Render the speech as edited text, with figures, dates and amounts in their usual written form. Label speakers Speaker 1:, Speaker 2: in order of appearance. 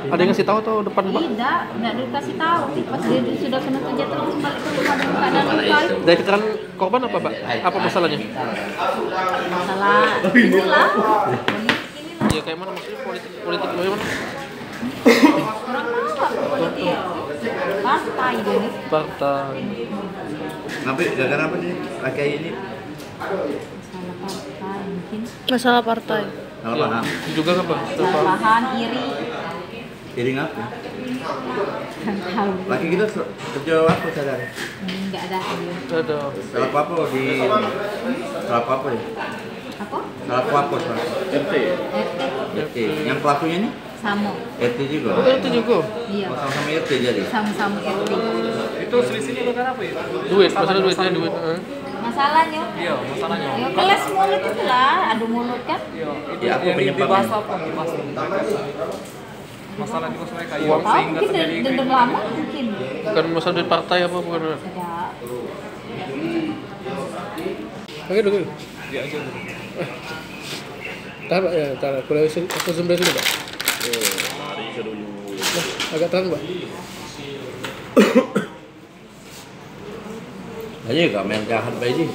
Speaker 1: Ada yang ngasih tahu tuh depan Pak?
Speaker 2: Tidak dikasih tahu. Pas dia sudah kena senjata langsung balik ke rumah dengan keadaan luka.
Speaker 1: Dari keterangan korban apa Pak? Apa masalahnya?
Speaker 2: Masalah inilah.
Speaker 1: Ya kayak mana maksudnya politik bagaimana?
Speaker 2: Orang tahu politik. Partai dia nih.
Speaker 1: Partai.
Speaker 3: Tapi gara-gara apa nih? Pakai ini?
Speaker 2: Masalah partai mungkin.
Speaker 4: Masalah partai.
Speaker 3: Salah paham.
Speaker 1: Juga kan Pak?
Speaker 2: Salah paham, iri.
Speaker 3: Iri apa?
Speaker 2: Kan tahu.
Speaker 3: Laki kita kerja apa sadar?
Speaker 2: Enggak ada dia.
Speaker 1: Ada.
Speaker 3: Salah apa di? Salah apa ya?
Speaker 2: Apa?
Speaker 3: Salah apa?
Speaker 1: RT.
Speaker 3: RT. Yang pelakunya nih?
Speaker 2: Sama.
Speaker 3: RT juga.
Speaker 1: RT juga.
Speaker 2: Iya.
Speaker 3: Oh, sama-sama RT jadi.
Speaker 2: Sama-sama RT.
Speaker 5: Itu selisihnya karena apa ya?
Speaker 1: Duit, masalah duitnya duit.
Speaker 2: Masalahnya?
Speaker 5: Iya, masalahnya.
Speaker 2: Ya kelas mulut itu lah, adu mulut kan?
Speaker 5: Iya, itu
Speaker 3: Ya, apa
Speaker 5: yang
Speaker 3: penyebabnya?
Speaker 5: dibahas apa? Dibahas masalah di kos mereka ya,
Speaker 1: Uang.
Speaker 2: Tahu
Speaker 5: sehingga
Speaker 2: mungkin
Speaker 5: terjadi
Speaker 2: dendam lama mungkin.
Speaker 1: Bukan masalah duit partai apa bukan?
Speaker 2: Tidak.
Speaker 1: Oke dulu.
Speaker 5: dia aja dulu.
Speaker 1: Tahan Pak ya, tahan. Aku zoom dari sini Pak. Agak terang Pak.
Speaker 3: Aja gak main jahat Pak ini.